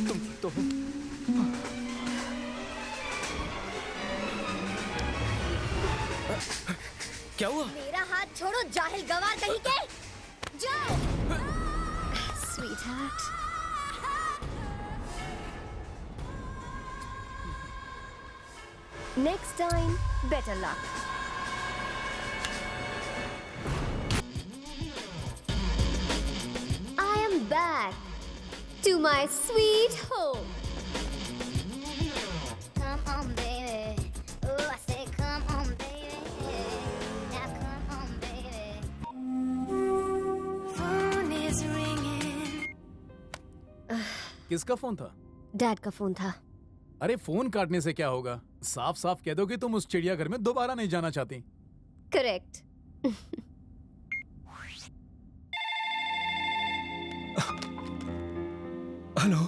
तुम तो क्या हुआ? मेरा हाथ छोड़ो जाहिल गवार कहीं के। जाओ। Sweetheart. Next time, better luck. I am back to my sweet home. Come on, baby. Oh, I say, come on, baby. Now come on, baby. Phone is ringing. किसका फोन था? डैड का फोन था। अरे phone काटने से क्या होगा? साफ साफ कह दो कि तुम उस चिड़ियाघर में दोबारा नहीं जाना चाहती। करेक्ट। हेलो।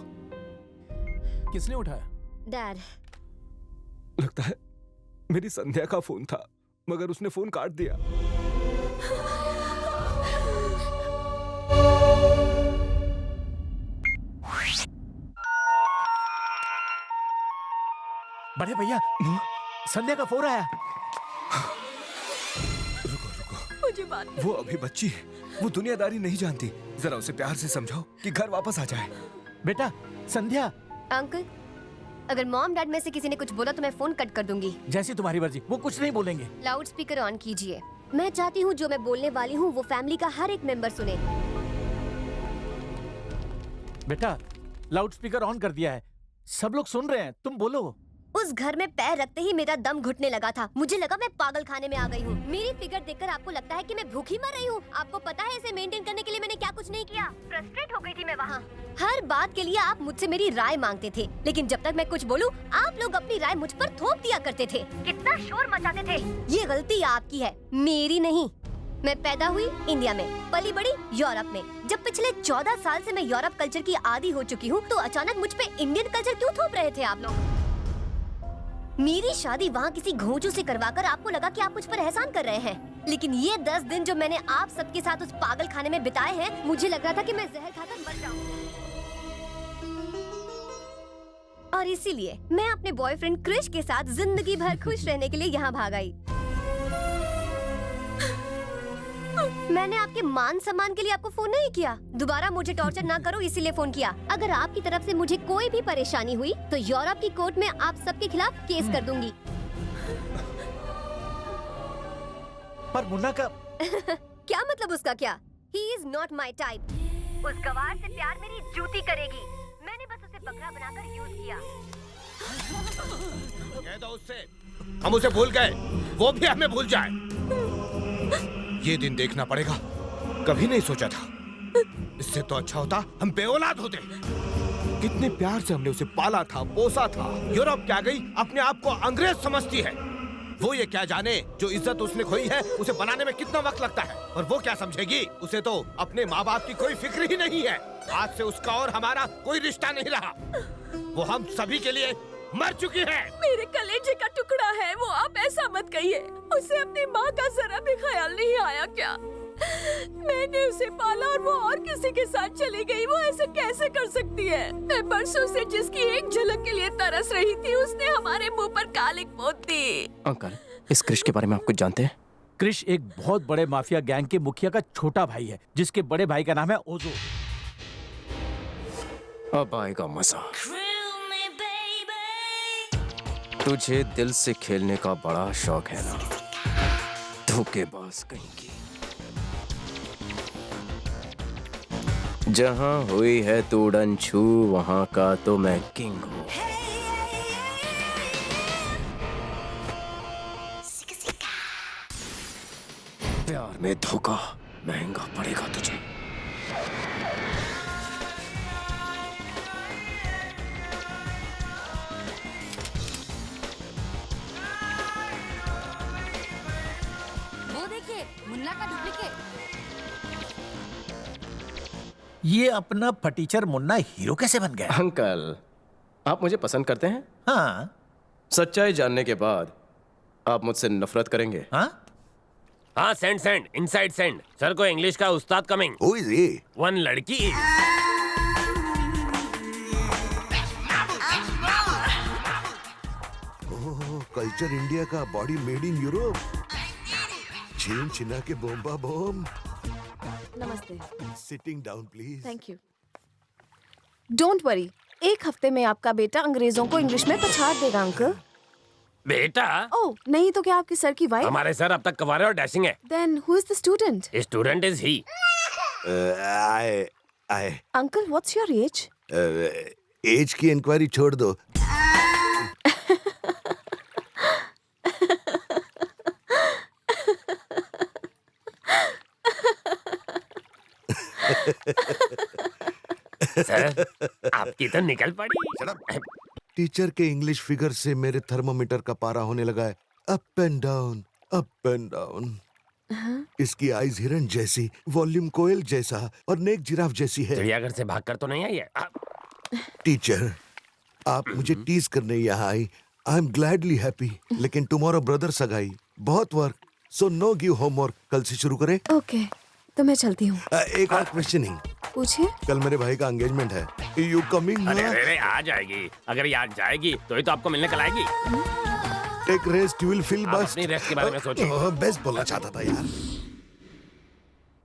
किसने उठाया? डैड। लगता है मेरी संध्या का फोन था, मगर उसने फोन काट दिया। बड़े भैया, संध्या का फोन आया। रुको। मुझे बात वो अभी बच्ची है, वो दुनियादारी नहीं जानती। जरा उसे प्यार से समझाओ कि घर वापस आ जाए। बेटा, संध्या। अंकल, अगर मॉम डैड में से किसी ने कुछ बोला तो मैं फोन कट कर दूंगी। जैसी तुम्हारी मर्जी, वो कुछ नहीं बोलेंगे। लाउड स्पीकर ऑन कीजिए। मैं चाहती हूँ जो मैं बोलने वाली हूँ वो फैमिली का हर एक मेंबर सुने। बेटा, लाउड स्पीकर ऑन कर दिया है, सब लोग सुन रहे हैं, तुम बोलो। उस घर में पैर रखते ही मेरा दम घुटने लगा था। मुझे लगा मैं पागल खाने में आ गई हूँ। मेरी फिगर देखकर आपको लगता है कि मैं भूखी मर रही हूँ? आपको पता है इसे मेंटेन करने के लिए मैंने क्या कुछ नहीं किया। फ्रस्ट्रेट हो गई थी मैं वहाँ। हर बात के लिए आप मुझसे मेरी राय मांगते थे, लेकिन जब तक मैं कुछ बोलूँ आप लोग अपनी राय मुझ पर थोप दिया करते थे। कितना शोर मचाते थे। ये गलती आपकी है, मेरी नहीं। मैं पैदा हुई इंडिया में, पली बड़ी यूरोप में। जब पिछले 14 साल से मैं यूरोप कल्चर की आदी हो चुकी हूँ, तो अचानक मुझ पे इंडियन कल्चर क्यों थोप रहे थे आप लोग? मेरी शादी वहाँ किसी घोंचू से करवाकर आपको लगा कि आप मुझ पर एहसान कर रहे हैं, लेकिन ये 10 दिन जो मैंने आप सबके साथ उस पागल खाने में बिताए हैं, मुझे लग रहा था कि मैं जहर खाकर मर जाऊँ। और इसीलिए मैं अपने बॉयफ्रेंड क्रिश के साथ जिंदगी भर खुश रहने के लिए यहाँ भाग आई। मैंने आपके मान सम्मान के लिए आपको फोन नहीं किया। दोबारा मुझे टॉर्चर ना करो इसीलिए फोन किया। अगर आपकी तरफ से मुझे कोई भी परेशानी हुई तो यूरोप की कोर्ट में आप सबके खिलाफ केस कर दूंगी। पर मुन्ना का क्या मतलब उसका क्या? He is not my type. उस गवार से प्यार मेरी जूती करेगी। मैंने बस उसे बकरा बनाकर यूज किया। कह दो उससे, हम उसे भूल गए, वो भी हमें भूल जाए। ये दिन देखना पड़ेगा, कभी नहीं सोचा था। इससे तो अच्छा होता हम बेऔलाद होते। कितने प्यार से हमने उसे पाला था, पोसा था। यूरोप क्या गई, अपने आप को अंग्रेज समझती है। वो ये क्या जाने जो इज्जत उसने खोई है उसे बनाने में कितना वक्त लगता है, और वो क्या समझेगी, उसे तो अपने माँ बाप की कोई फिक्र ही नहीं है। आज से उसका और हमारा कोई रिश्ता नहीं रहा। वो हम सभी के लिए मर चुकी है। मेरे कलेजे का टुकड़ा है वो, आप ऐसा मत कहिए। उसे अपनी माँ का जरा भी ख्याल नहीं आया क्या? मैंने उसे पाला और वो और किसी के साथ चली गई। वो ऐसे कैसे कर सकती है? मैं परसों से जिसकी एक झलक के लिए तरस रही थी, उसने हमारे मुंह पर कालिक पोत दी। अंकल, इस क्रिश के बारे में आप कुछ जानते हैं? क्रिश एक बहुत बड़े माफिया गैंग के मुखिया का छोटा भाई है, जिसके बड़े भाई का नाम है ओजो। अब आएगा मजा। तुझे दिल से खेलने का बड़ा शौक है ना, धोखेबाज कहीं की। जहां हुई है तू उड़न छू, वहां का तो मैं किंग हूँ। प्यार में धोखा महंगा पड़ेगा तुझे। मुन्ना का डुप्लीकेट। ये अपना फटीचर मुन्ना हीरो कैसे बन गया? अंकल, आप मुझे पसंद करते हैं? हाँ। सच्चाई जानने के बाद आप मुझसे नफरत करेंगे? हाँ? हाँ, सेंड इनसाइड सेंड। सर को इंग्लिश का उस्ताद coming. Who is he? One लड़की। कल्चर इंडिया का, बॉडी मेड इन यूरोप। छीन छिना के बोम्बा बोम। नमस्ते। Sitting down please. Thank you. Don't worry, एक हफ्ते में आपका बेटा अंग्रेजों को इंग्लिश में पछाड़ देगा अंकल। बेटा ओह नहीं तो क्या आपके सर की वाइफ? हमारे सर अब तक कवारे और डैशिंग है। Then who is the student? Student is he. I uncle what's your age? Age की इंक्वायरी छोड़ दो। सर आपकी तो निकल पड़ी। टीचर के इंग्लिश फिगर से मेरे थर्मोमीटर का पारा होने लगा है। Up and down, up and down. इसकी आईज हिरन जैसी, वॉल्यूम कोयल जैसा और नेक जिराफ जैसी है। चिड़ियाघर से भागकर तो नहीं आई है? टीचर, आप मुझे टीज करने यहाँ आई। आई एम ग्लैडली हैप्पी, लेकिन टुमारो ब्रदर सगाई, बहुत work, so know give homework. कल से शुरू करें। ओके तो मैं चलती हूँ। एक और क्वेश्चनिंग। पूछिए। कल मेरे भाई का एंगेजमेंट है। You coming? अरे अरे अरे, आ जाएगी। अगर ये आज जाएगी तो ही तो आपको मिलने कल आएगी। Take rest, you will feel आप बेस्ट। अपनी रेस्ट के बारे में सोचिए। बेस्ट बोलना चाहता था यार।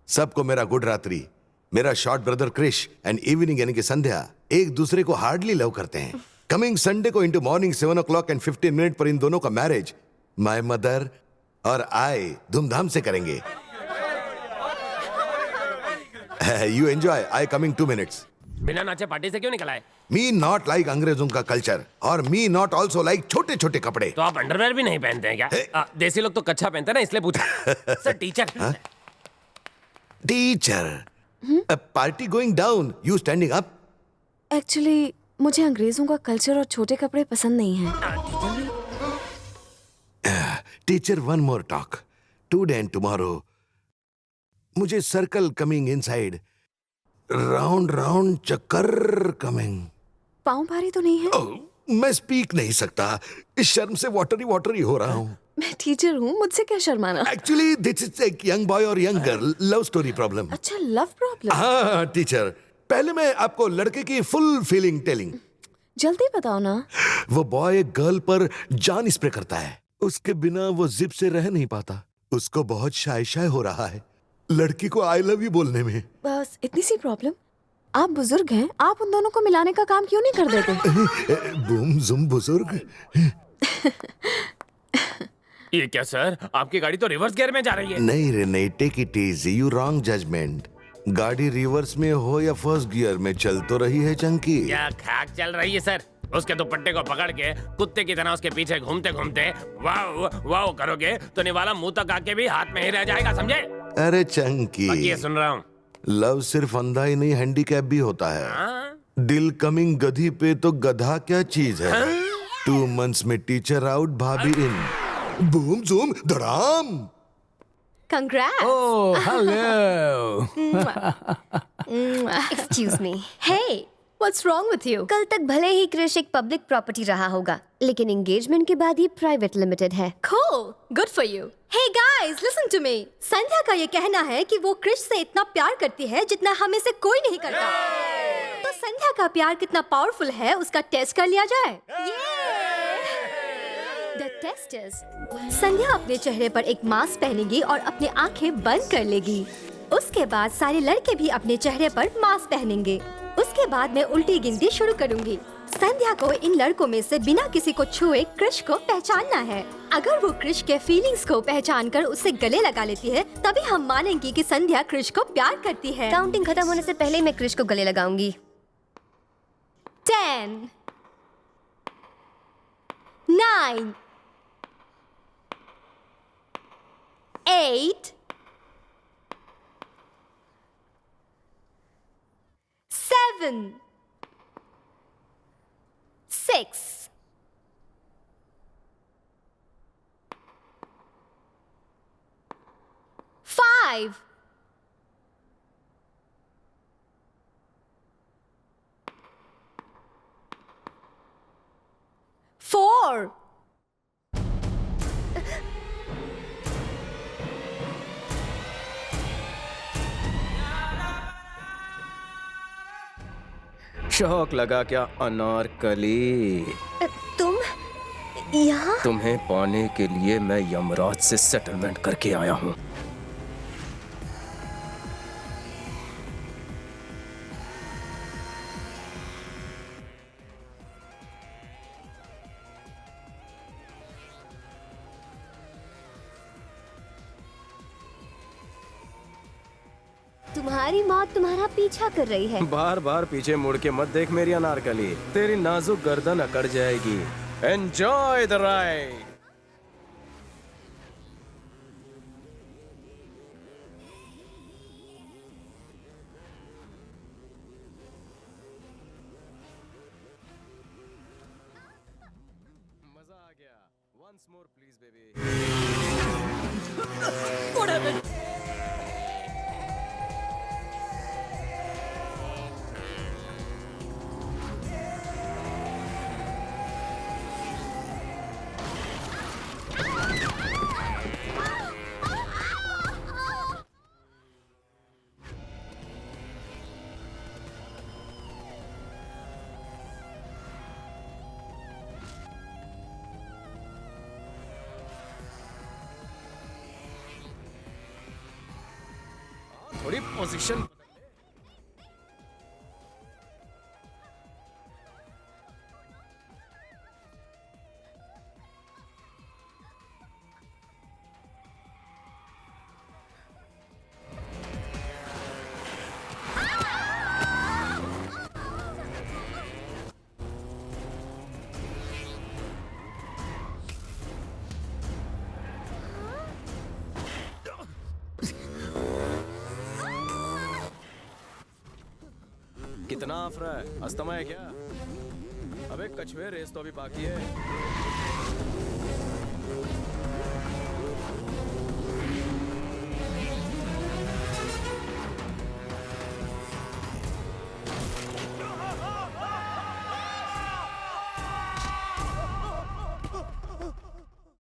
सबको मेरा गुड रात्रि। मेरा short brother Krish and evening यानी कि संध्या एक दूसरे को हार्डली लव करते हैं। कमिंग संडे को into morning 7 o'clock and 15 minutes पर इन दोनों का मैरिज माय मदर और आई धूमधाम से करेंगे। You enjoy, I coming 2 minutes। बिना नाचे पार्टी से क्यों निकल आए? मी नॉट लाइक अंग्रेजों का कल्चर और मी नॉट ऑल्सो लाइक छोटे छोटे कपड़े। तो आप अंडरवेयर भी नहीं पहनते हैं क्या? देसी लोग तो कच्छा पहनते हैं ना, इसलिए पूछा। Sir teacher. Teacher, party going down, you standing up. Actually मुझे अंग्रेजों का कल्चर और छोटे कपड़े पसंद नहीं हैं। Teacher, one more talk. Today and tomorrow मुझे circle coming inside, round round चक्कर कमिंग। पाँव भारी तो नहीं है? मैं स्पीक नहीं सकता, इस शर्म से वाटरी हो रहा हूँ। मैं टीचर हूँ, मुझसे क्या शर्माना? एक्चुअली दिस इज एक यंग बॉय और young girl love story problem. अच्छा, लव प्रॉब्लम। हाँ टीचर, पहले मैं आपको लड़के की फुल फीलिंग टेलिंग। जल्दी बताओ ना। वो बॉय गर्ल पर जान स्प्रे करता है, उसके बिना वो जिप से रह नहीं पाता। उसको बहुत शाय शाय हो रहा है लड़की को आई लव यू बोलने में। बस इतनी सी प्रॉब्लम। आप बुजुर्ग हैं, आप उन दोनों को मिलाने का काम क्यों नहीं कर देते? बूम जुम बुजुर्ग। ये क्या सर, आपकी गाड़ी तो रिवर्स गियर में जा रही है। नहीं रे नहीं, take it easy, you wrong judgement. गाड़ी रिवर्स में हो या फर्स्ट गियर में, चल तो रही है चंकी। क्या खाक चल रही है सर? उसके दुपट्टे को पकड़ के कुत्ते की तरह उसके पीछे घूमते घूमते वाव वाव करोगे तो निवाला मुंह तक आके भी हाथ में ही रह जाएगा, समझे? अरे चंकी, ये सुन रहा हूँ। लव सिर्फ अंधा ही नहीं, हैंडीकैप भी होता है। हाँ? दिल कमिंग गधी पे तो गधा क्या चीज है। 2 months में टीचर आउट, भाभी इन, बूम जूम धड़ाम। Congrats. Oh, hello. Excuse me. Hey, what's wrong with you? कल तक भले ही क्रिश एक पब्लिक प्रॉपर्टी रहा होगा, लेकिन एंगेजमेंट के बाद ये प्राइवेट लिमिटेड है। Cool, good for you. Hey guys, listen to me. संध्या का ये कहना है कि वो क्रिश से इतना प्यार करती है जितना हमें से कोई नहीं करता। तो संध्या का प्यार कितना पावरफुल है उसका टेस्ट कर लिया जाए। The test is, संध्या अपने चेहरे पर एक मास्क पहनेगी और अपनी आंखें बंद कर लेगी। उसके बाद सारे लड़के भी अपने चेहरे पर मास्क पहनेंगे। उसके बाद मैं उल्टी गिनती शुरू करूंगी। संध्या को इन लड़कों में से बिना किसी को छुए क्रिश को पहचानना है। अगर वो क्रिश के फीलिंग्स को पहचान कर उससे गले लगा लेती है, तभी हम मानेंगे कि संध्या क्रिश को प्यार करती है। काउंटिंग खत्म होने से पहले मैं क्रिश को गले लगाऊंगी। 10, 9, 8, 7, 6, 5, 4, शौक लगा क्या अनारकली? तुम यहाँ तुम्हें पाने के लिए मैं यमराज से सेटलमेंट करके आया हूँ। तुम्हारी मौत तुम्हारा पीछा कर रही है। बार बार पीछे मुड़ के मत देख मेरी अनारकली, तेरी नाजुक गर्दन अकड़ जाएगी। Enjoy the ride. मजा आ गया। Once more please baby. थोड़ी पोजीशन कितना आफरा है? अस्थमा है क्या? अबे कछुए, रेस तो अभी बाकी है।